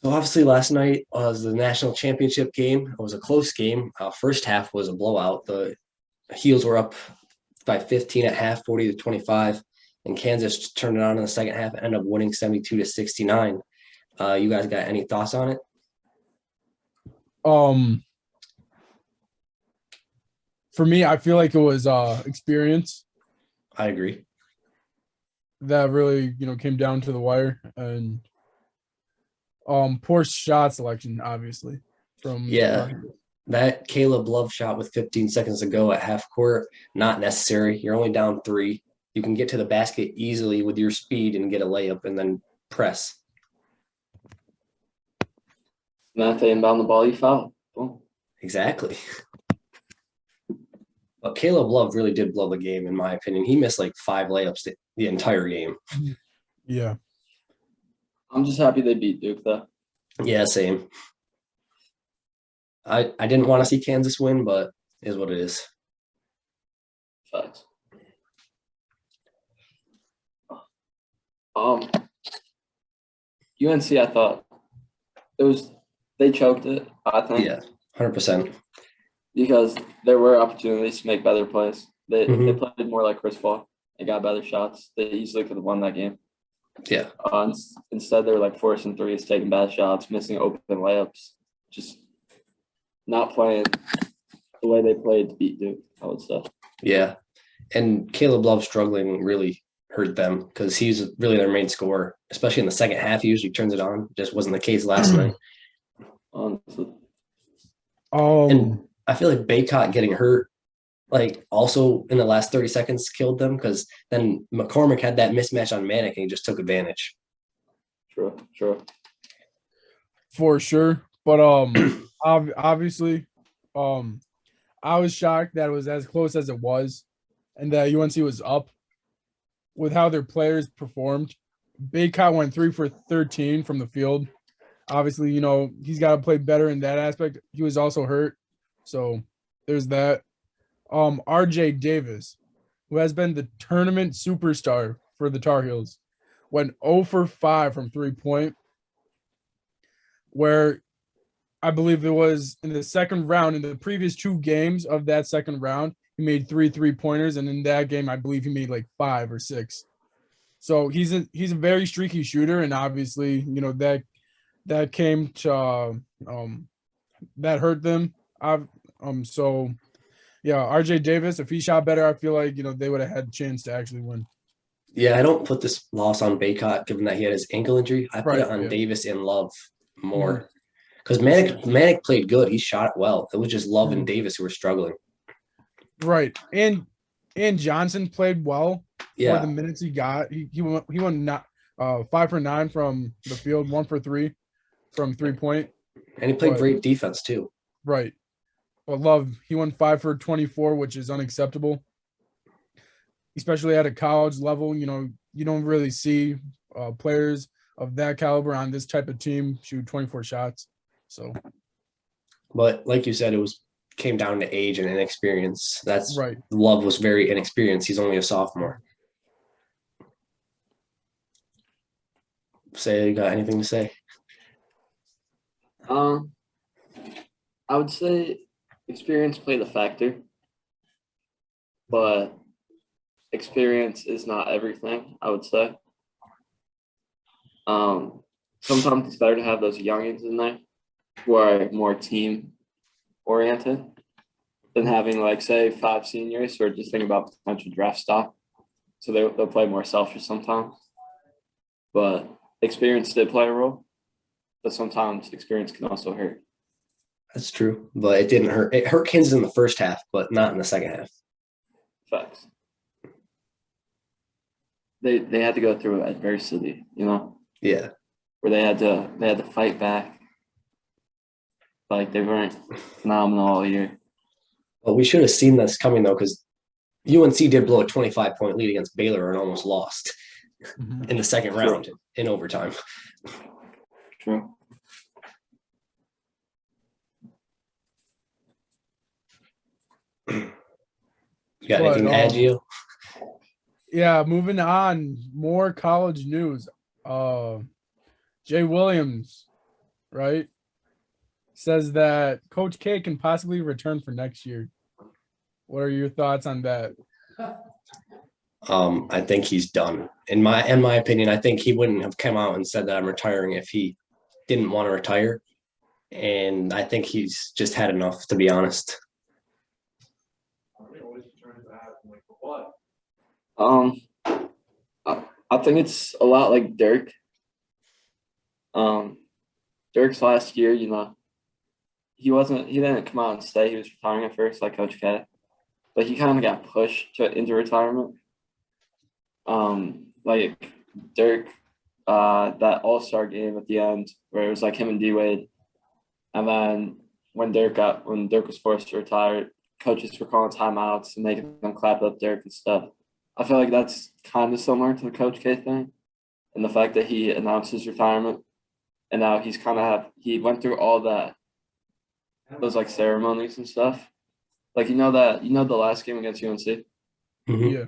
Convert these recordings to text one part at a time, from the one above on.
So obviously last night was the national championship game. It was a close game. First half was a blowout. The Heels were up by 15 at half, 40 to 25, and Kansas turned it on in the second half and ended up winning 72 to 69. You guys got any thoughts on it? Um, for me, I feel like it was experience I agree. that really, came down to the wire, and poor shot selection, obviously, from the Yeah, Tar Heels. that Caleb Love shot with 15 seconds to go at half court, not necessary. You're only down three. You can get to the basket easily with your speed and get a layup and then press. And then if they inbound the ball, you foul. Boom. Exactly. But Caleb Love really did blow the game, in my opinion. He missed like five layups the entire game. Yeah. I'm just happy they beat Duke, though. Yeah, same. I didn't want to see Kansas win, but it is what it is. Facts. UNC, I thought they choked it, I think. Yeah, 100%. Because there were opportunities to make better plays. If they Mhm. played more like Chris Paul and got better shots, they easily could have won that game. Yeah, Instead, they were like forcing threes, taking bad shots, missing open layups, just not playing the way they played to beat Duke, I would say. yeah. And Caleb Love struggling really hurt them because he's really their main scorer, especially in the second half. He usually turns it on. Just wasn't the case last night. Honestly. And I feel like Baycott getting hurt, like also in the last 30 seconds, killed them because then McCormick had that mismatch on Manic and he just took advantage. True. For sure. But obviously, I was shocked that it was as close as it was, and that UNC was up with how their players performed. Baycott went 3 for 13 from the field. Obviously, he's got to play better in that aspect. He was also hurt, so there's that. RJ Davis, who has been the tournament superstar for the Tar Heels, went 0 for 5 from 3-point, where I believe it was in the second round. In the previous two games of that second round, he made 3 3-pointers, and in that game, I believe he made like 5 or 6. So he's a very streaky shooter, and obviously, that came to that hurt them. So yeah, RJ Davis, if he shot better, I feel like they would have had a chance to actually win. Yeah, I don't put this loss on Baycott given that he had his ankle injury. I put Right. it on Yeah. Davis and Love Mhm. more because Manic played good. He shot it well. It was just Love and Mhm. Davis who were struggling. Right. And Johnson played well for the Yeah, minutes he got. He won not 5 for 9 from the field, 1 for 3 from 3-point. and he played But great defense too. right. But Love, he won 5 for 24, which is unacceptable, especially at a college level. You don't really see players of that caliber on this type of team shoot 24 shots. So But like you said, came down to age and inexperience. That's right. Love was very inexperienced. He's only a sophomore. Say, you got anything to say? I would say experience played a factor, but experience is not everything, I would say. Sometimes it's better to have those youngins in there who are more team oriented than having like say 5 seniors who are just thinking about potential draft stock. So they'll play more selfish sometimes. But experience did play a role, but sometimes experience can also hurt. That's true, but it didn't hurt. It hurt Kansas in the first half, but not in the second half. Facts. They had to go through adversity, Yeah, where they had to fight back. Like they weren't phenomenal all year. but we should have seen this coming though, because UNC did blow a 25-point lead against Baylor and almost lost in the second round in overtime. True. You got anything to add, Gio? Yeah, moving on, more college news. Jay Williams right, says that Coach K can possibly return for next year. What are your thoughts on that? I think he's done. In my opinion, I think he wouldn't have come out and said that I'm retiring if he didn't want to retire. And I think he's just had enough, to be honest. I think it's a lot like Dirk. Dirk's last year, he didn't come out and say he was retiring at first, like Coach K, but he kind of got pushed into retirement. Like Dirk, that All-Star game at the end where it was like him and D-Wade, and then when Dirk was forced to retire, coaches were calling timeouts and making them clap up Dirk and stuff. I feel like that's kind of similar to the Coach K thing, and the fact that he announced his retirement, and now he went through all those like ceremonies and stuff. Like the last game against UNC, Mhm. Yeah.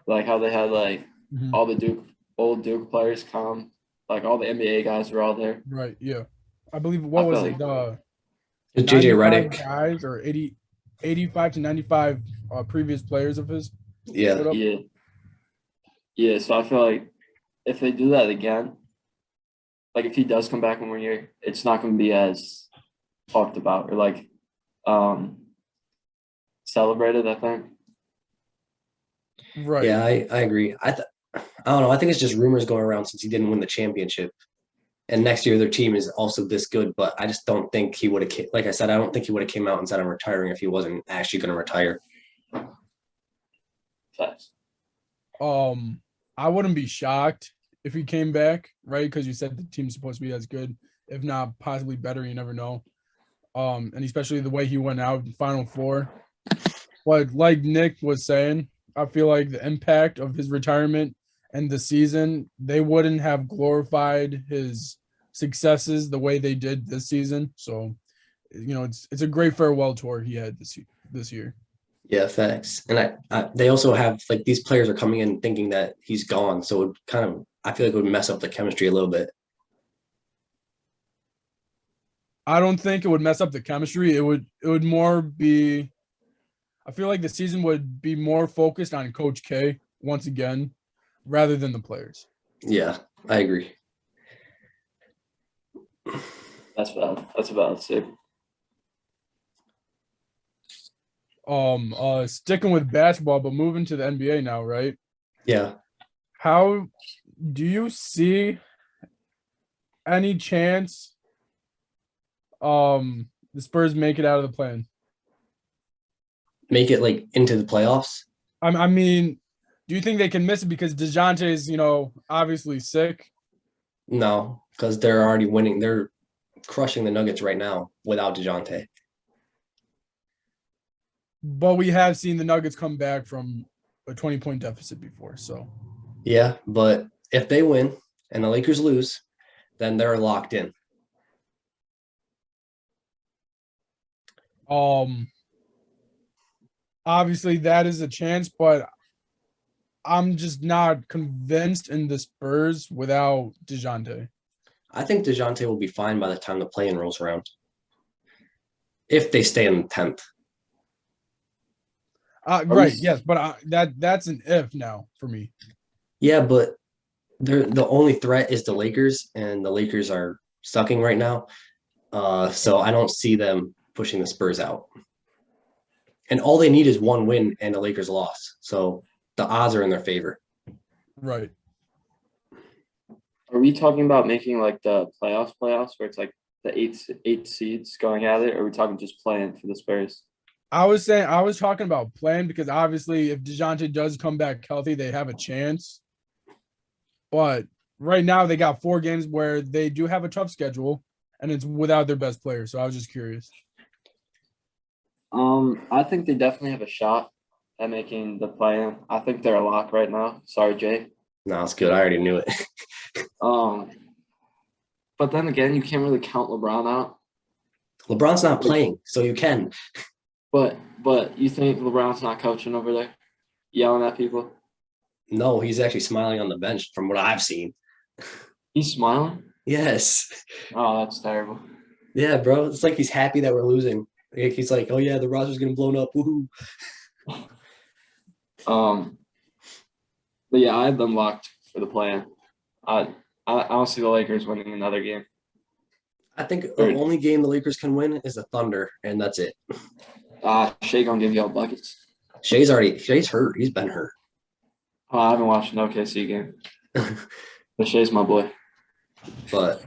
like how they had like Mhm. all the old Duke players come, like all the NBA guys were all there. Right. Yeah. I believe I what was feel it? The It's JJ 95 Redick. guys or 85 to 95 previous players of his. Yeah. Showed up. Yeah. So I feel like if they do that again, like if he does come back in 1 year, it's not going to be as talked about or like celebrated, I think. Right. Yeah, I agree. I don't know. I think it's just rumors going around since he didn't win the championship. And next year their team is also this good, but I just don't think he would have. Like I said, I don't think he would have came out and said I'm retiring if he wasn't actually going to retire. Facts. I wouldn't be shocked if he came back, right? Because you said the team's supposed to be as good, if not possibly better. You never know. And especially the way he went out in Final Four. But like Nick was saying, I feel like the impact of his retirement and the season, they wouldn't have glorified his successes the way they did this season. So, it's a great farewell tour he had this year. Yeah, facts. And they also have like these players are coming in thinking that he's gone, so it I feel like it would mess up the chemistry a little bit. I don't think it would mess up the chemistry. It would more be. I feel like the season would be more focused on Coach K once again, rather than the players. Yeah, I agree. That's valid. That's valid too. Sticking with basketball, but moving to the NBA now, right? Yeah. How do you see any chance the Spurs make it out of the play-in? Make it like into the playoffs. I mean, do you think they can miss it because DeJounte's, obviously sick? No, because they're already winning. They're crushing the Nuggets right now without DeJounte. But we have seen the Nuggets come back from a 20-point deficit before, so. Yeah, but if they win and the Lakers lose, then they're locked in. Obviously that is a chance, but I'm just not convinced in the Spurs without DeJounte. I think DeJounte will be fine by the time the play-in rolls around. If they stay in 10th. Right, yes, but that's an if now for me. Yeah, but the only threat is the Lakers, and the Lakers are sucking right now. So I don't see them pushing the Spurs out. And all they need is one win and the Lakers loss. So the odds are in their favor. Right. Are we talking about making like the playoffs where it's like the eight seeds going at it, or are we talking just playing for the Spurs? I was talking about playing because obviously if DeJounte does come back healthy, they have a chance. But right now they got 4 games where they do have a tough schedule and it's without their best player. So I was just curious. I think they definitely have a shot at making the play-in. I think they're a lock right now. Sorry, Jay. No, it's good. I already knew it. But then again, you can't really count LeBron out. LeBron's not playing, so you can. But you think LeBron's not coaching over there, yelling at people? No, he's actually smiling on the bench from what I've seen. He's smiling. Yes. Oh, that's terrible. Yeah, bro. It's like he's happy that we're losing. Like, he's like, oh yeah, the roster's getting blown up. Woohoo. But yeah, I have them locked for the play-in. I don't see the Lakers winning another game. I think the only game the Lakers can win is the Thunder, and that's it. Shea gonna give you all buckets. Shay's hurt. He's been hurt. Oh, I haven't watched an OKC game. But Shea's my boy. But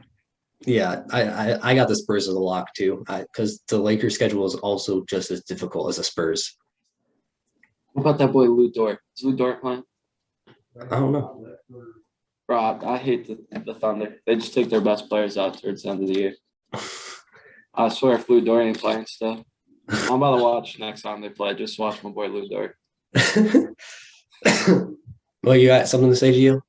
yeah, I got the Spurs as a lock too, because the Lakers' schedule is also just as difficult as the Spurs. What about that boy Lou Dort? Is Lou Dort playing? I don't know. Bro, I hate the Thunder. They just take their best players out towards the end of the year. I swear if Lou Dort ain't playing stuff, I'm about to watch next time they play. Just watch my boy Lou Dort. Well, you got something to say, Gio?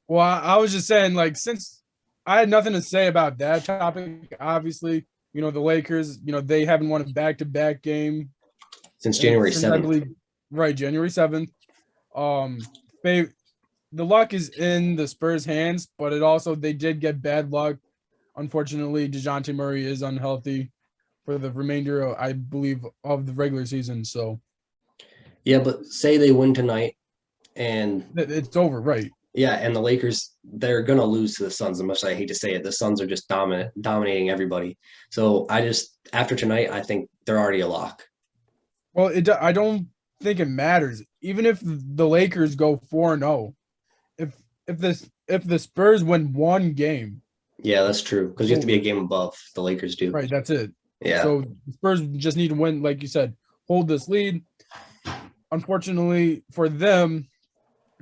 Well, I was just saying, like, since I had nothing to say about that topic, obviously, the Lakers, they haven't won a back-to-back game Since January I 7th. believe, right, January 7th. The luck is in the Spurs' hands, but they did get bad luck. Unfortunately, DeJounte Murray is unhealthy for the remainder, I believe, of the regular season. So, yeah, but say they win tonight, and it's over, right? Yeah, and the Lakers, they're gonna lose to the Suns. As much as I hate to say it, the Suns are just dominating everybody. So after tonight, I think they're already a lock. Well, I don't think it matters. Even if the Lakers go 4-0, if the Spurs win one game. Yeah, that's true. Because you have to be a game above. The Lakers do. Right, that's it. Yeah. So the Spurs just need to win, like you said, hold this lead. Unfortunately for them,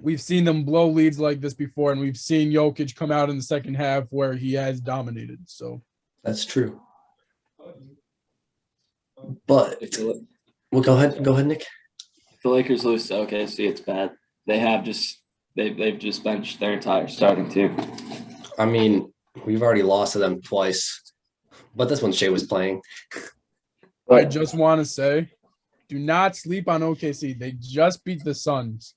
we've seen them blow leads like this before, and we've seen Jokic come out in the second half where he has dominated. So that's true. But well, go ahead, Nick. If the Lakers lose to OKC, it's bad. They've just benched their entire starting team. I mean, we've already lost to them twice, but that's when Shea was playing. I just want to say, do not sleep on OKC. They just beat the Suns.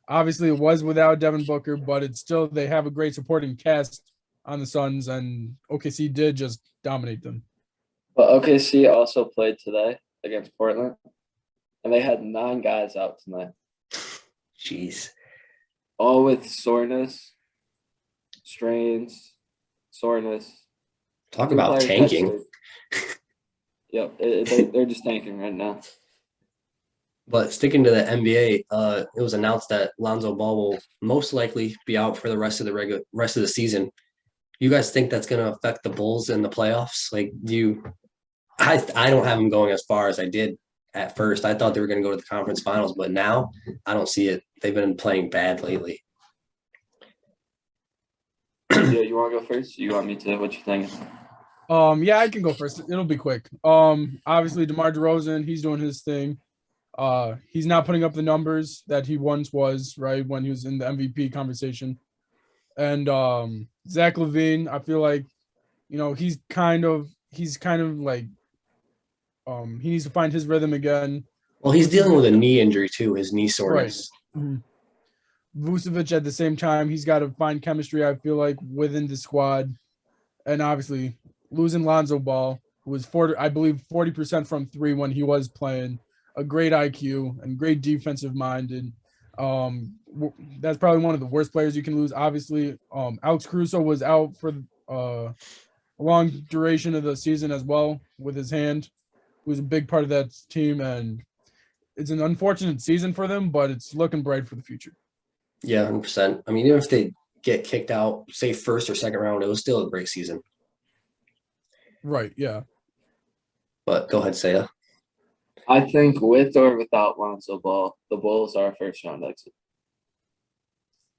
Obviously, it was without Devin Booker, but it's still they have a great supporting cast on the Suns, and OKC did just dominate them. But OKC also played today against Portland, and they had 9 guys out tonight. Jeez. All with soreness, strains, soreness. Talk about tanking. Yep, they're just tanking right now. But sticking to the NBA, it was announced that Lonzo Ball will most likely be out for the rest of the season. You guys think that's going to affect the Bulls in the playoffs? Like, I don't have them going as far as I did at first. I thought they were going to go to the conference finals, but now I don't see it. They've been playing bad lately. Yeah, you want to go first? You want me to? What you thinking? Yeah, I can go first. It'll be quick. Obviously DeMar DeRozan, he's doing his thing. He's not putting up the numbers that he once was, right, when he was in the MVP conversation. And Zach LaVine, I feel like, he's kind of like he needs to find his rhythm again. Well, he's dealing with a knee injury too, his knee soreness. Right. Mm-hmm. Vucevic at the same time, he's got to find chemistry, I feel like, within the squad. And obviously losing Lonzo Ball, who was 40% from 3 when he was playing, a great IQ and great defensive mind. And that's probably one of the worst players you can lose. Obviously, Alex Caruso was out for a long duration of the season as well with his hand, who was a big part of that team. And it's an unfortunate season for them, but it's looking bright for the future. Yeah, 100%. I mean, even if they get kicked out, say first or second round, it was still a great season. Right, yeah. But go ahead, Saya. I think with or without Lonzo Ball, the Bulls are a first-round exit.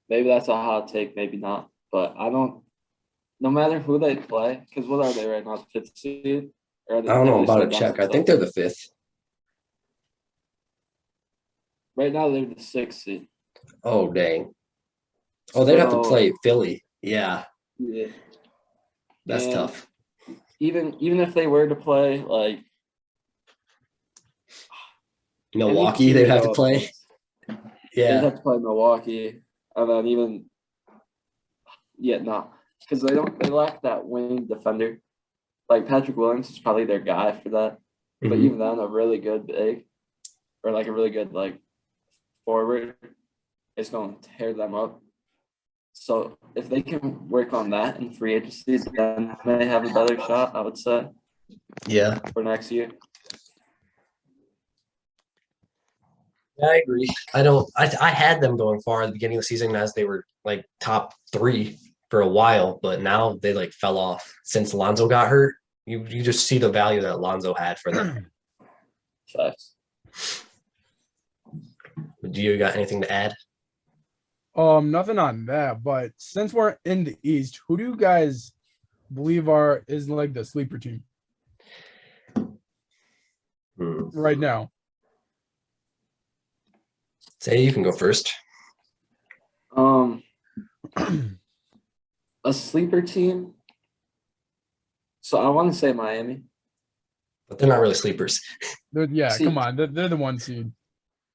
Maybe that's a hot take, maybe not. But no matter who they play, because what are they right now, the 5th seed? I don't know, about to check. I think they're the 5th. Right now, they're the 6th seed. Oh, dang. Oh, they'd have to play Philly. Yeah. Yeah. That's tough. Even if they were to play, like, Milwaukee, they'd have to play. Yeah. They'd have to play Milwaukee. And then because they lack that wing defender. Like Patrick Williams is probably their guy for that. But Mhm. even then, a really good big or like a really good like forward is going to tear them up. So if they can work on that in free agency, then they have a better shot, I would say, Yeah, for next year. I agree. I had them going far at the beginning of the season as they were like top 3 for a while, but now they like fell off since Lonzo got hurt. You just see the value that Lonzo had for them. Facts. Do you got anything to add? Nothing on that. But since we're in the East, who do you guys believe is like the sleeper team right now? Say you can go first. A sleeper team. So I want to say Miami. But they're not really sleepers. Yeah, See- come on. They're the 1 seed.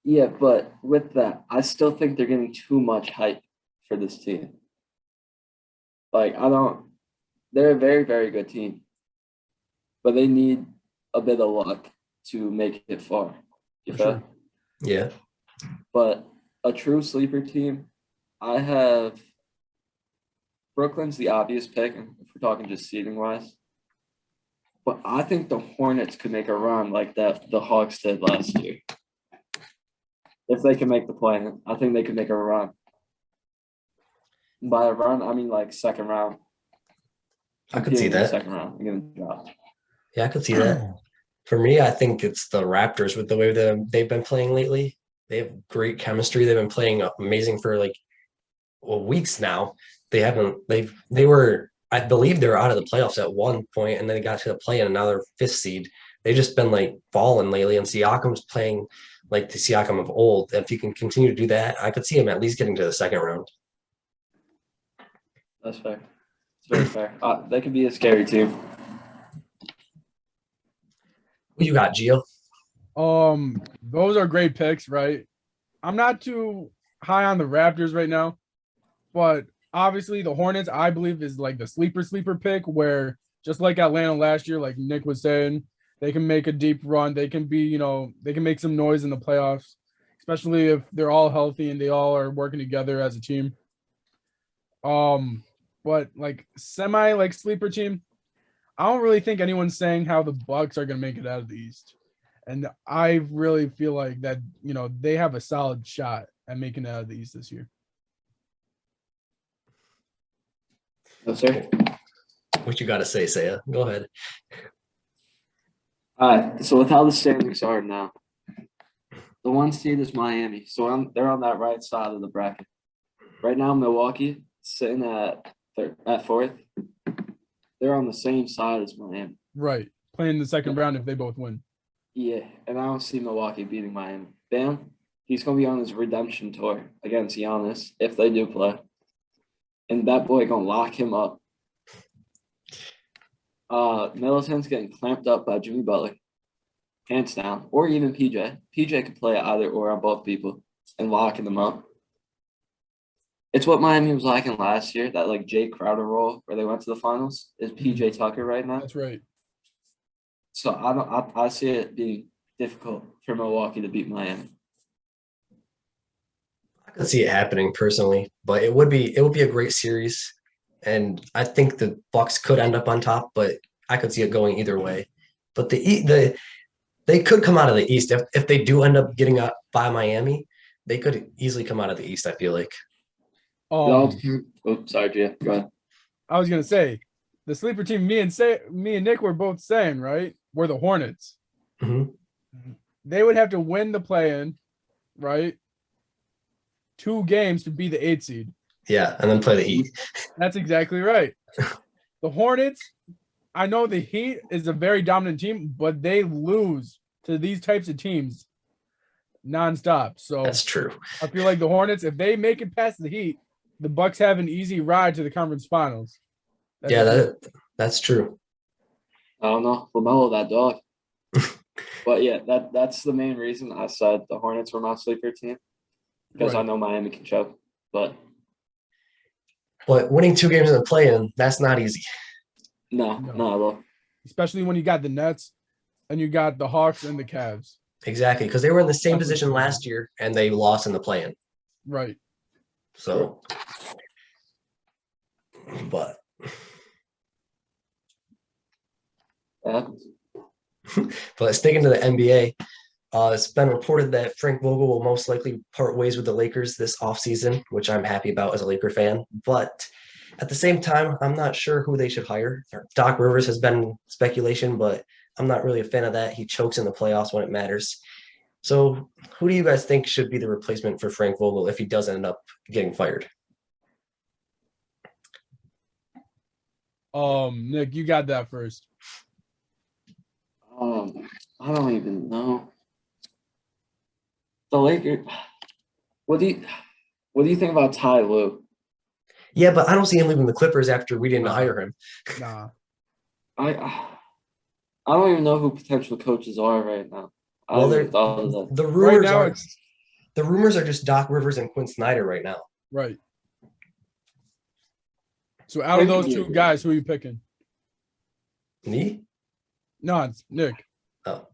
Yeah, but with that, I still think they're getting too much hype for this team. Like, they're a very, very good team, but they need a bit of luck to make it far. You For feel? sure. Yeah. But a true sleeper team, I have Brooklyn's the obvious pick, if we're talking just seeding wise. But I think the Hornets could make a run like that the Hawks did last year. If they can make the play, I think they could make a run. By a run, I mean like second round. I could see Competing in the that. second round and getting dropped. Yeah, I could see that. For me, I think it's the Raptors with the way that they've been playing lately. They have great chemistry. They've been playing amazing for like weeks now. I believe they were out of the playoffs at one point, and then they got to the play in another 5th seed. They've just been like falling lately, and Siakam's playing like the Siakam of old. If he can continue to do that, I could see him at least getting to the second round. That's fair. It's very fair. They could be a scary team. Who you got, Gio? Those are great picks, right? I'm not too high on the Raptors right now, but obviously the Hornets, I believe, is like the sleeper pick where just like Atlanta last year, like Nick was saying, they can make a deep run. They can be, they can make some noise in the playoffs, especially if they're all healthy and they all are working together as a team. But like semi like sleeper team, I don't really think anyone's saying how the Bucks are gonna make it out of the East. And I really feel like that, they have a solid shot at making it out of the East this year. No, sir. What you got to say, Saya? Go ahead. All right. So with how the standings are now, the 1 seed is Miami. So they're on that right side of the bracket. Right now, Milwaukee sitting at 4th. They're on the same side as Miami. Right. Playing the second round if they both win. Yeah, and I don't see Milwaukee beating Miami. Bam, he's going to be on his redemption tour against Giannis if they do play. And that boy going to lock him up. Middleton's getting clamped up by Jimmy Butler. Hands down. Or even PJ. PJ could play either or on both people and locking them up. It's what Miami was lacking last year, that like Jay Crowder role where they went to the finals, is PJ Tucker right now. That's right. So I see it being difficult for Milwaukee to beat Miami. I could see it happening personally, but it would be a great series, and I think the Bucks could end up on top, but I could see it going either way. But they could come out of the East if they do end up getting up by Miami. They could easily come out of the East. I feel like. Sorry, Gia. Go ahead. I was gonna say the sleeper team. Me and Nick were both saying right. We're the Hornets. Mm-hmm. They would have to win the play-in, right? 2 games to be the 8th seed. Yeah, and then play the Heat. That's exactly right. The Hornets, I know the Heat is a very dominant team, but they lose to these types of teams nonstop. So That's true. I feel like the Hornets, if they make it past the Heat, the Bucks have an easy ride to the conference finals. That's true. I don't know. LaMelo, that dog. But yeah, that's the main reason I said the Hornets were my sleeper team. Because Right. I know Miami can choke. But But winning 2 games in the play-in, that's not easy. No, No. not at all. Especially when you got the Nets and you got the Hawks and the Cavs. Exactly, because they were in the same That's position crazy. last year and they lost in the play-in. Right. So, but Yeah. sticking to the NBA, it's been reported that Frank Vogel will most likely part ways with the Lakers this offseason, which I'm happy about as a Laker fan. But at the same time, I'm not sure who they should hire. Doc Rivers has been speculation, but I'm not really a fan of that. He chokes in the playoffs when it matters. So, who do you guys think should be the replacement for Frank Vogel if he does end up getting fired? Nick, you got that first. I don't even know. The Lakers. What do you think about Ty Lue? Yeah, but I don't see him leaving the Clippers after we didn't hire him. Nah. I don't even know who potential coaches are right now. I Well, haven't thought of that. the rumors now are it's- the rumors are just Doc Rivers and Quinn Snyder right now. Right. So out of those Thank you. two guys, who are you picking? Me? No, it's Nick. Oh,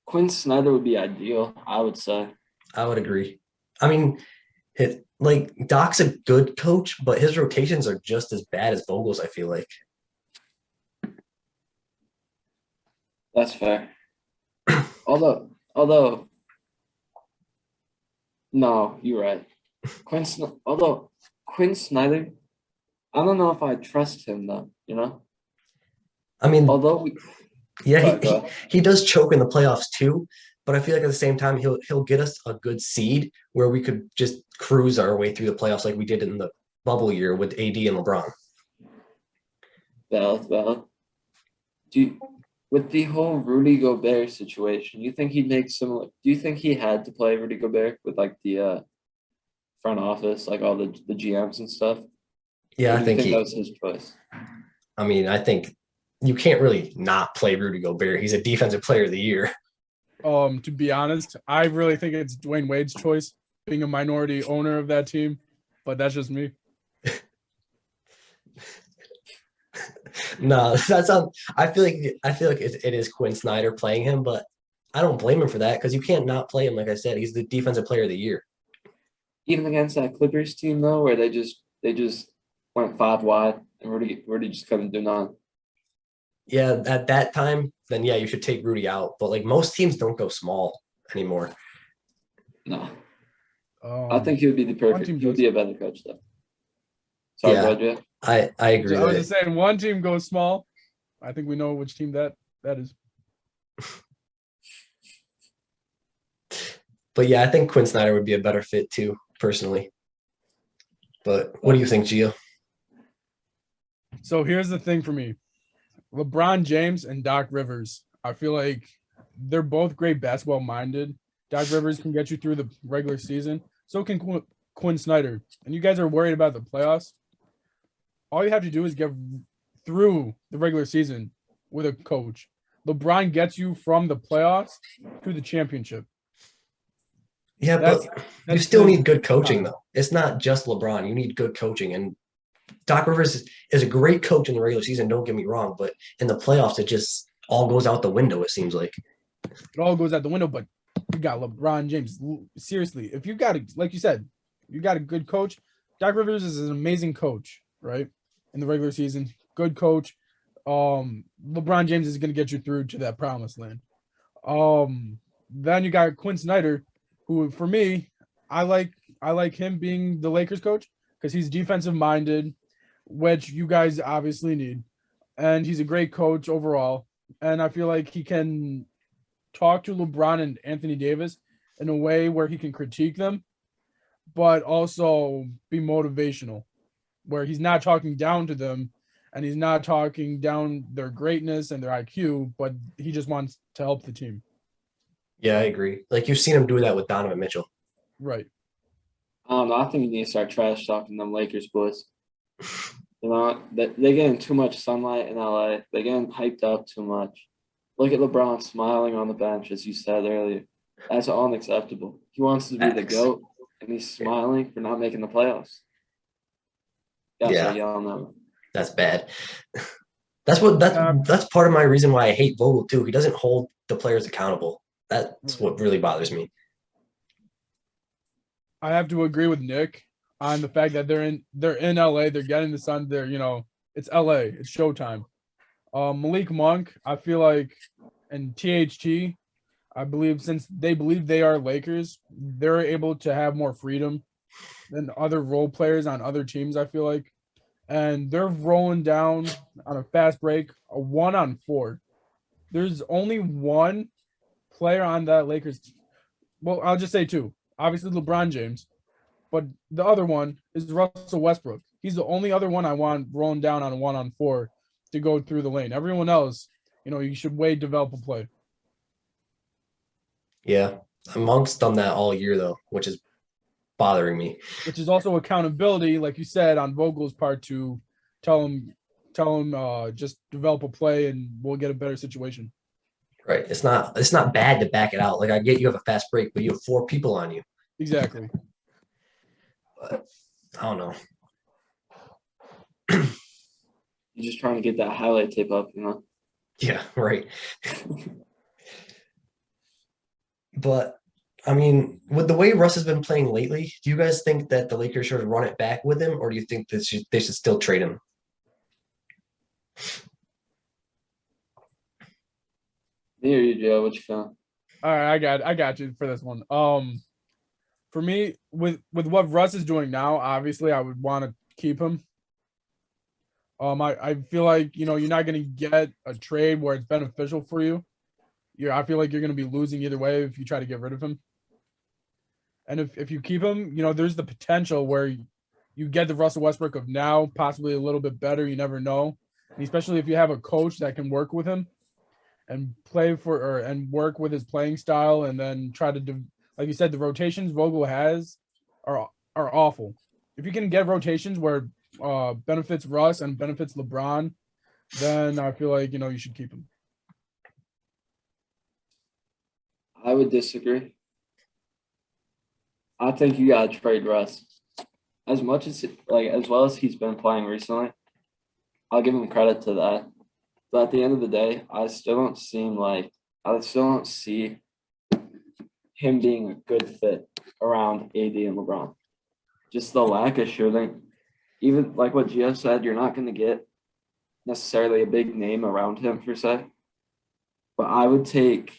Quinn Snyder would be ideal, I would say. I would agree. I mean, Doc's a good coach, but his rotations are just as bad as Vogel's, I feel like. That's fair. Although, no, you're right. Although Quinn Snyder, I don't know if I trust him though. You know, I mean, although yeah, Go ahead. he does choke in the playoffs too, but I feel like at the same time he'll get us a good seed where we could just cruise our way through the playoffs like we did in the bubble year with AD and LeBron. Valid. With the whole Rudy Gobert situation, you think he'd make similar? Do you think he had to play Rudy Gobert with like the front office, like all the GMs and stuff? Yeah, Or I do you think think he. that was his choice? I mean, I think you can't really not play Rudy Gobert. He's a defensive player of the year. To be honest, I really think it's Dwayne Wade's choice, being a minority owner of that team, but that's just me. No, that's not. I feel like it is Quinn Snyder playing him, but I don't blame him for that because you can't not play him. Like I said, he's the defensive player of the year. Even against that Clippers team though, where they just went 5 wide and Rudy just couldn't do none. Yeah, at that time, then yeah, you should take Rudy out. But like most teams don't go small anymore. No, I think he would be the one perfect. team He would does. be a better coach though. Sorry, Yeah. go ahead, Jeff. I agree. I was that just saying one team goes small. I think we know which team that is. But yeah, I think Quinn Snyder would be a better fit too, personally. But what do you think, Gio? So here's the thing for me. LeBron James and Doc Rivers. I feel like they're both great basketball minded. Doc Rivers can get you through the regular season. So can Quinn Snyder. And you guys are worried about the playoffs. All you have to do is get through the regular season with a coach. LeBron gets you from the playoffs to the championship. Yeah, That's you still his need good coaching time. though. It's not just LeBron. You need good coaching, and Doc Rivers is a great coach in the regular season. Don't get me wrong, but in the playoffs, it just all goes out the window. It seems like. It all goes out the window, but you got LeBron James. Seriously, if you got like you said, you got a good coach. Doc Rivers is an amazing coach, right? In the regular season, good coach. LeBron James is going to get you through to that promised land. Then you got Quinn Snyder, who for me, I like him being the Lakers coach because he's defensive minded, which you guys obviously need, and he's a great coach overall. And I feel like he can talk to LeBron and Anthony Davis in a way where he can critique them, but also be motivational, where he's not talking down to them and he's not talking down their greatness and their IQ, but he just wants to help the team. Yeah, I agree. Like you've seen him do that with Donovan Mitchell. Right. I don't know. I think you need to start trash talking them Lakers boys. You know, they're getting too much sunlight in LA. They're getting hyped up too much. Look at LeBron smiling on the bench, as you said earlier. That's unacceptable. He wants to be the Facts. GOAT, and he's smiling for not making the playoffs. So yell never. That's bad. That's part of my reason why I hate Vogel too. He doesn't hold the players accountable. That's what really bothers me. I have to agree with Nick on the fact that they're in LA. They're getting the sun. It's LA. It's showtime. Malik Monk, I feel like, and THT, I believe, since they believe they are Lakers, they're able to have more freedom than other role players on other teams, I feel like. And they're rolling down on a fast break, a 1-on-4. There's only one player on that Lakers team. Well, I'll just say two. Obviously, LeBron James. But the other one is Russell Westbrook. He's the only other one I want rolling down on a 1-on-4 to go through the lane. Everyone else, you should wait, develop a play. Yeah. Monk's done that all year though, which is bothering me. Which is also accountability, like you said, on Vogel's part to tell him just develop a play and we'll get a better situation. Right. It's not bad to back it out. Like I get you have a fast break, but you have 4 people on you. Exactly. But I don't know. You're just trying to get that highlight tape up, Yeah, right. But I mean, with the way Russ has been playing lately, do you guys think that the Lakers should run it back with him, or do you think that they should still trade him? Here you, Joe. What you feeling? All right, I got you for this one. For me, with what Russ is doing now, obviously I would want to keep him. I feel like you're not going to get a trade where it's beneficial for you. I feel like you're going to be losing either way if you try to get rid of him. And if you keep him, there's the potential where you get the Russell Westbrook of now, possibly a little bit better. You never know, and especially if you have a coach that can work with him and and work with his playing style, and then try to do, like you said, the rotations Vogel has are awful. If you can get rotations where benefits Russ and benefits LeBron, then I feel like you should keep him. I would disagree. I think you gotta trade Russ. As well as he's been playing recently, I'll give him credit to that. But at the end of the day, I still don't see him being a good fit around AD and LeBron. Just the lack of shooting. Even like what Gio said, you're not going to get necessarily a big name around him per se. But I would take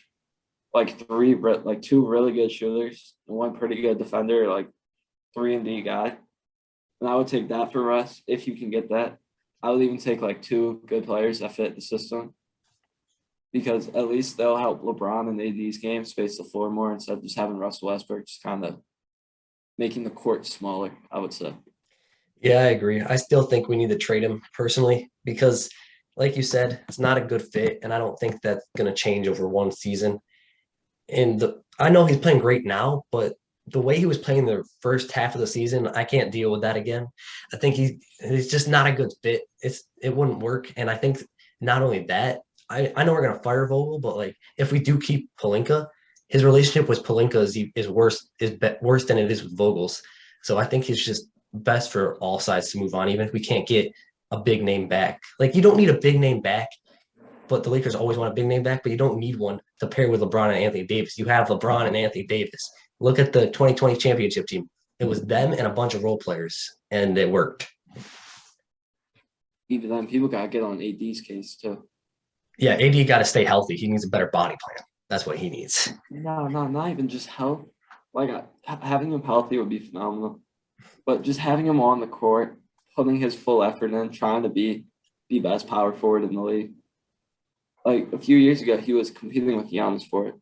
two really good shooters and one pretty good defender, like 3-and-D guy. And I would take that for Russ if you can get that. I would even take 2 good players that fit the system, because at least they'll help LeBron and AD's game space the floor more instead of just having Russell Westbrook just kind of making the court smaller, I would say. Yeah, I agree. I still think we need to trade him personally because, like you said, it's not a good fit, and I don't think that's going to change over one season. And I know he's playing great now, but the way he was playing the first half of the season, I can't deal with that again. I think he's just not a good fit. It wouldn't work. And I think not only that, I know we're gonna fire Vogel, but if we do keep Pelinka, his relationship with Pelinka is worse than it is with Vogel's. So I think he's just best for all sides to move on, even if we can't get a big name back. You don't need a big name back. But the Lakers always want a big name back, but you don't need one to pair with LeBron and Anthony Davis. You have LeBron and Anthony Davis. Look at the 2020 championship team. It was them and a bunch of role players, and it worked. Even then, people got to get on AD's case, too. Yeah, AD got to stay healthy. He needs a better body plan. That's what he needs. No, not even just health. Having him healthy would be phenomenal. But just having him on the court, putting his full effort in, trying to be the best power forward in the league. A few years ago, he was competing with Giannis for it.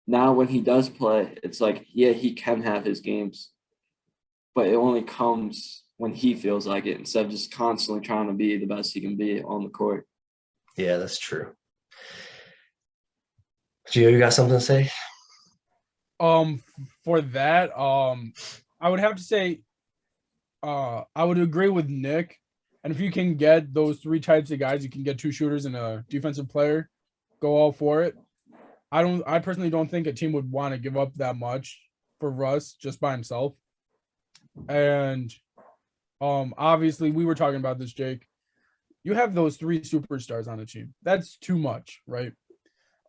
Now, when he does play, it's he can have his games, but it only comes when he feels like it instead of just constantly trying to be the best he can be on the court. Yeah, that's true. Gio, you got something to say? For that, I would have to say, I would agree with Nick. And if you can get those 3 types of guys, you can get 2 shooters and a defensive player, go all for it. I personally don't think a team would want to give up that much for Russ just by himself. And Obviously, we were talking about this, Jake. You have those three superstars on the team. That's too much, right?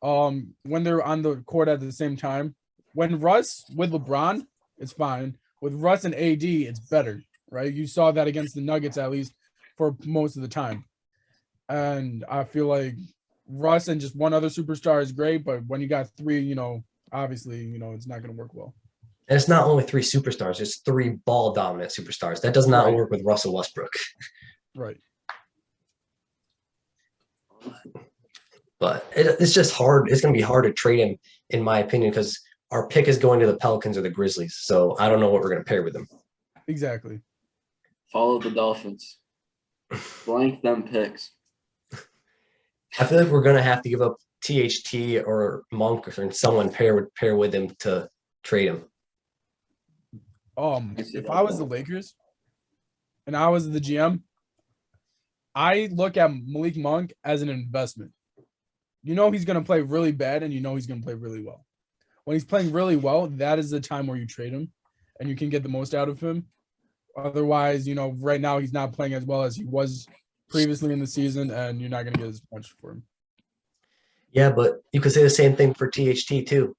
When they're on the court at the same time. When Russ with LeBron, it's fine. With Russ and AD, it's better, right? You saw that against the Nuggets at least for most of the time. And I feel like Russ and just one other superstar is great, but when you got three, obviously, it's not going to work well. And it's not only three superstars, it's three ball dominant superstars. That does not Right. work with Russell Westbrook. Right. But it's just hard. It's going to be hard to trade him, in my opinion, because our pick is going to the Pelicans or the Grizzlies. So I don't know what we're going to pair with him. Exactly. Follow the Dolphins. Blank them picks. I feel like we're going to have to give up THT or Monk or someone pair with him to trade him. If I was the Lakers and I was the GM, I look at Malik Monk as an investment. He's going to play really bad, and he's going to play really well. When he's playing really well, that is the time where you trade him, and you can get the most out of him. Otherwise, right now he's not playing as well as he was previously in the season, and you're not going to get as much for him. Yeah, but you could say the same thing for THT too.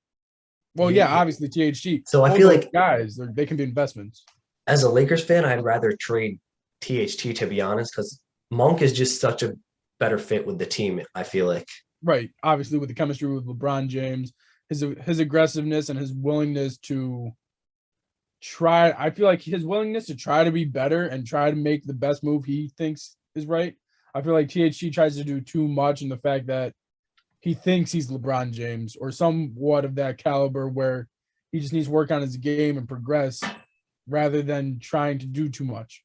Well, yeah, obviously THT. So I feel like guys, they can be investments. As a Lakers fan, I'd rather trade THT, to be honest, because Monk is just such a better fit with the team, I feel like. Right. Obviously, with the chemistry with LeBron James, his aggressiveness and his willingness to try. I feel like his willingness to try to be better and try to make the best move he thinks is right. I feel like THT tries to do too much in the fact that he thinks he's LeBron James or somewhat of that caliber where he just needs to work on his game and progress rather than trying to do too much.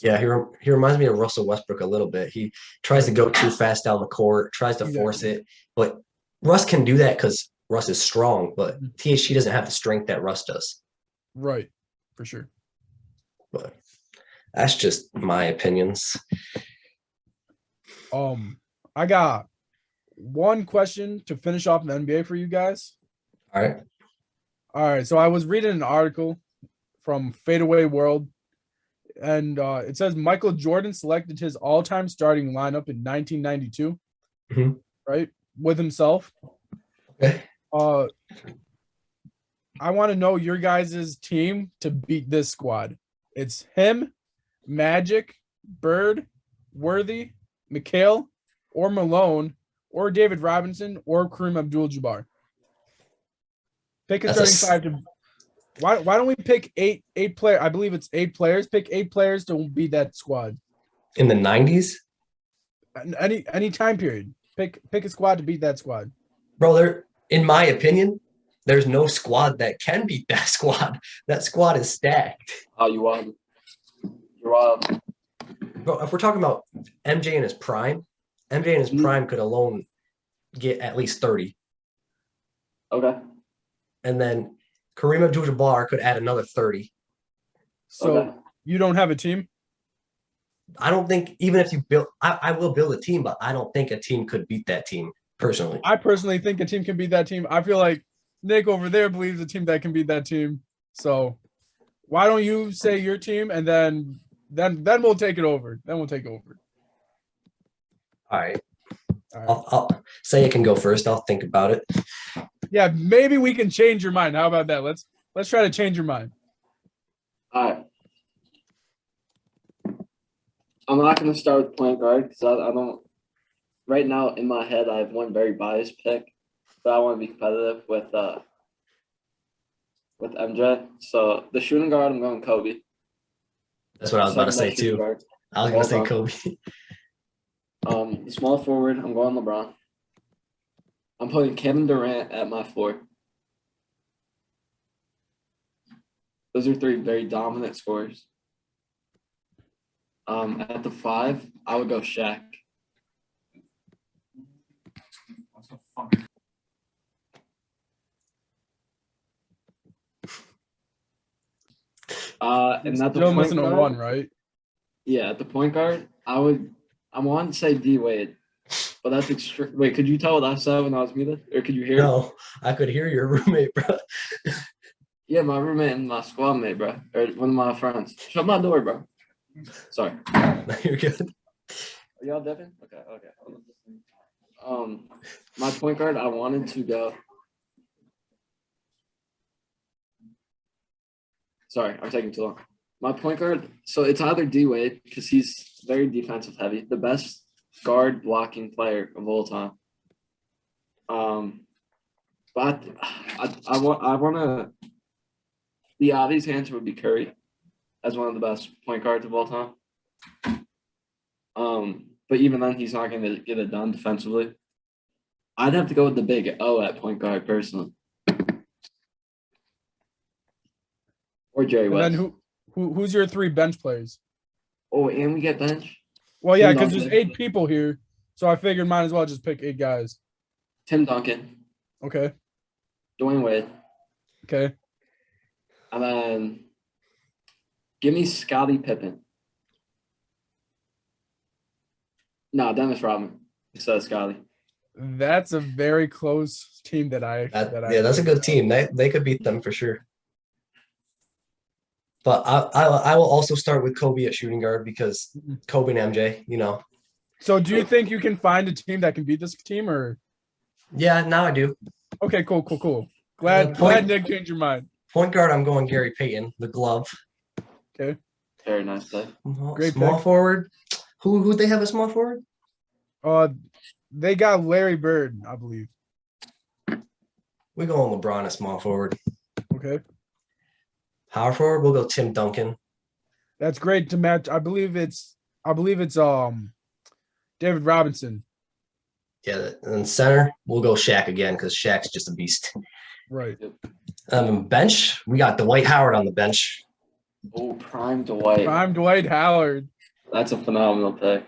Yeah, he reminds me of Russell Westbrook a little bit. He tries to go too fast down the court, tries to force it. But Russ can do that because Russ is strong, but THT doesn't have the strength that Russ does. Right, for sure. But that's just my opinions. I got one question to finish off the NBA for you guys. All right. So I was reading an article from Fadeaway World, and it says Michael Jordan selected his all-time starting lineup in 1992, right, with himself. Okay. I want to know your guys' team to beat this squad. It's him, Magic, Bird, Worthy, McHale, or Malone, or David Robinson, or Kareem Abdul-Jabbar. Pick a starting five to. Why don't we pick eight players? I believe it's 8 players. Pick 8 players to beat that squad. In the 90s? Any time period. Pick a squad to beat that squad. Bro, in my opinion, there's no squad that can beat that squad. That squad is stacked. Oh, you wild. You're wild. Bro, if we're talking about MJ in his prime, could alone get at least 30. Okay. And then Kareem Abdul-Jabbar could add another 30. So you don't have a team? I don't think, even if you build, I will build a team, but I don't think a team could beat that team personally. I personally think a team can beat that team. I feel like Nick over there believes a team that can beat that team. So why don't you say your team, and then we'll take it over. Then we'll take over. All right. I'll say I can go first. I'll think about it. Yeah, maybe we can change your mind. How about that? Let's try to change your mind. All right. I'm not going to start with point guard because I don't. Right now, in my head, I have one very biased pick, but I want to be competitive with MJ. So the shooting guard, I'm going Kobe. That's what I was about to say too. Guard. I was going to say Kobe. The small forward, I'm going LeBron. I'm putting Kevin Durant at my 4. Those are 3 very dominant scorers. At the 5, I would go Shaq. And at the Still point missing guard, a 1, right? Yeah, at the point guard, I wanted to say D Wade, but that's extreme. Wait, could you tell what I said when I was muted, or could you hear? No, I could hear your roommate, bro. Yeah, my roommate and my squad mate, bro, or one of my friends. Shut my door, bro. Sorry. You're good. Are y'all dipping? Okay. My point guard, I wanted to go. Sorry, I'm taking too long. My point guard, so it's either D Wade because he's very defensive heavy, the best guard blocking player of all time. But I want to. The obvious answer would be Curry, as one of the best point guards of all time. But even then, he's not going to get it done defensively. I'd have to go with the big O at point guard personally, or Jerry And West. then who's your 3 bench players? Oh, and we get bench. Well, yeah, Tim because there's Duncan. 8 people here, so I figured might as well just pick 8 guys. Tim Duncan, Okay. Dwayne Wade, Okay. and then give me Scottie Pippen. No, Dennis Rodman instead of Scottie. That's a very close team that I That's a good team. They could beat them for sure. But I will also start with Kobe at shooting guard because Kobe and MJ, So do you think you can find a team that can beat this team or? Yeah, now I do. Okay, cool. Glad Nick changed your mind. Point guard, I'm going Gary Payton, the glove. Okay. Very nice play. Great small pick. forward. Who they have a small forward? They got Larry Bird, I believe. We go on LeBron at small forward. Okay. Power forward, we'll go Tim Duncan. That's great to match. I believe it's David Robinson. Yeah, and center, we'll go Shaq again because Shaq's just a beast. Right. Bench, we got Dwight Howard on the bench. Oh, prime Dwight. Prime Dwight Howard. That's a phenomenal pick.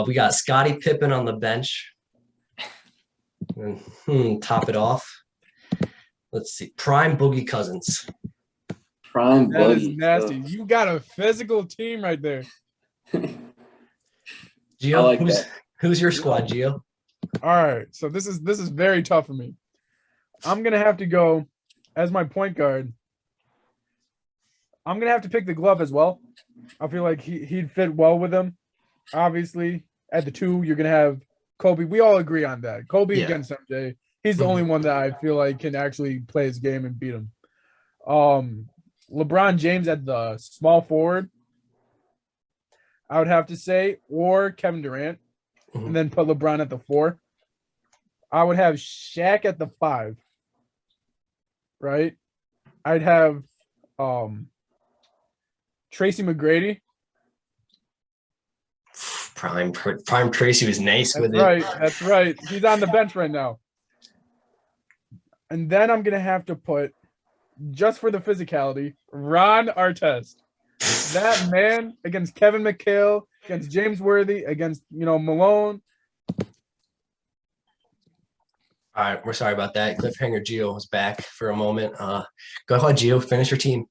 We got Scottie Pippen on the bench. And, top it off. Let's see. Prime Boogie Cousins. Prime That is Boogie. nasty. You got a physical team right there. Gio, I like that. who's your squad, Gio? All right. So this is very tough for me. I'm gonna have to go as my point guard. I'm gonna have to pick the glove as well. I feel like he'd fit well with him. Obviously, at the 2, you're gonna have Kobe. We all agree on that. Kobe against MJ. He's the only one that I feel like can actually play his game and beat him. LeBron James at the small forward, I would have to say, or Kevin Durant, and then put LeBron at the 4. I would have Shaq at the 5. Right? I'd have Tracy McGrady. Prime Tracy was nice with Right, it. that's right. He's on the bench right now. And then I'm gonna have to put, just for the physicality, Ron Artest. That man against Kevin McHale, against James Worthy, against Malone. All right, we're sorry about that. Cliffhanger Gio was back for a moment. Go ahead, Gio. Finish your team.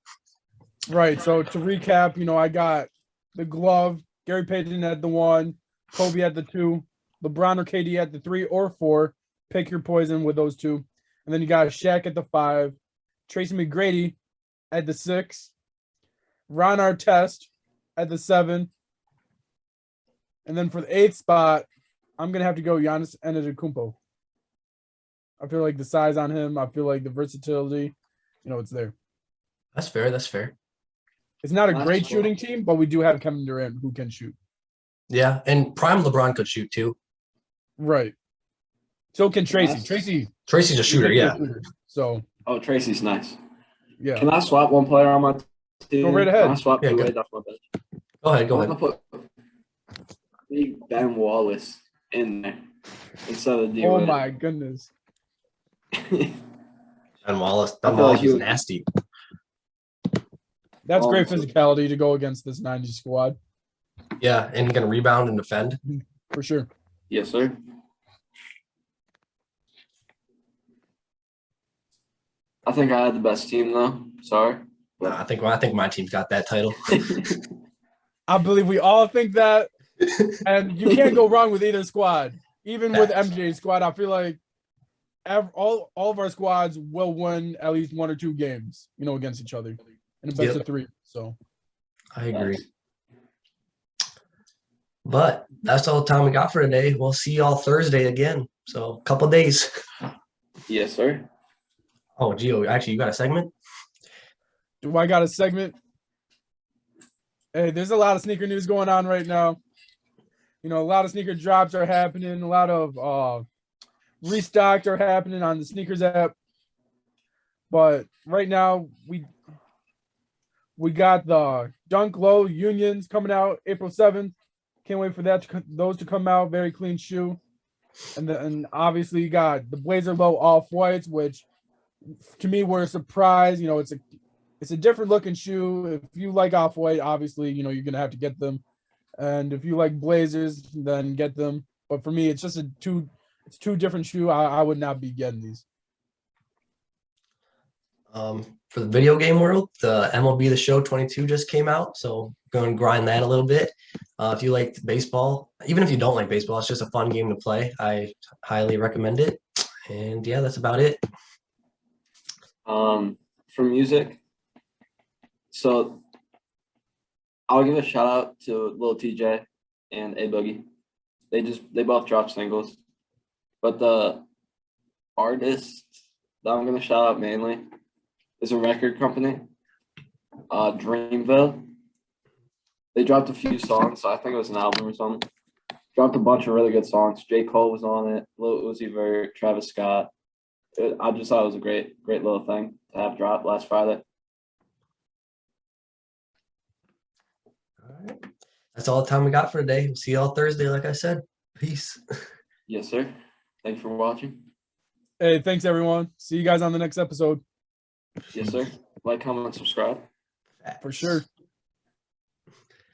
Right. So to recap, I got the glove, Gary Payton at the 1, Kobe at the 2, LeBron or KD at the 3 or 4. Pick your poison with those 2. And then you got Shaq at the 5, Tracy McGrady at the 6, Ron Artest at the 7. And then for the 8th spot, I'm going to have to go Giannis Antetokounmpo. I feel like the size on him, I feel like the versatility, it's there. That's fair. It's not a great shooting team, but we do have Kevin Durant who can shoot. Yeah, and prime LeBron could shoot too. Right. So can Tracy. Tracy's a shooter, yeah. So. Oh, Tracy's nice. Yeah. Can I swap one player on my team? Go right ahead. Can I swap Yeah, Wade off my bench? Go ahead. I'm gonna put big Ben Wallace in there instead of D. Oh my goodness. Ben Wallace. I Ben feel Wallace like was you- nasty. That's great physicality to go against this 90s squad. Yeah, and he can rebound and defend. For sure. Yes, sir. I think I had the best team though. Sorry. No, I think my team's got that title. I believe we all think that. And you can't go wrong with either squad. Even with MJ's squad, I feel like all of our squads will win at least 1 or 2 games, against each other in a best of 3. So I agree. But that's all the time we got for today. We'll see y'all Thursday again. So a couple days. Yes, sir. Oh, Gio, actually, you got a segment? Do I got a segment? Hey, there's a lot of sneaker news going on right now. You know, a lot of sneaker drops are happening. A lot of restocks are happening on the sneakers app. But right now, we got the Dunk Low Unions coming out April 7th. Can't wait for those to come out. Very clean shoe. And obviously you got the Blazer Low Off-Whites, which to me were a surprise. You know, it's a different looking shoe. If you like Off-White, obviously, you know, you're gonna have to get them. And if you like Blazers, then get them. But for me, it's just two different shoe. I would not be getting these. For the video game world, the MLB The Show 22 just came out, so go and grind that a little bit. If you like baseball, even if you don't like baseball, it's just a fun game to play. I highly recommend it. And yeah, that's about it. For music, so I'll give a shout out to Lil TJ and A Boogie. They both dropped singles, but the artist that I'm gonna shout out mainly is a record company, Dreamville. They dropped a few songs, so I think it was an album or something. Dropped a bunch of really good songs. J. Cole was on it, Lil Uzi Vert, Travis Scott. I just thought it was a great little thing to have dropped last Friday. All right. That's all the time we got for today. We'll see y'all Thursday, like I said. Peace. Yes, sir. Thanks for watching. Hey, thanks everyone. See you guys on the next episode. Yes, sir. Like, comment, subscribe. For sure.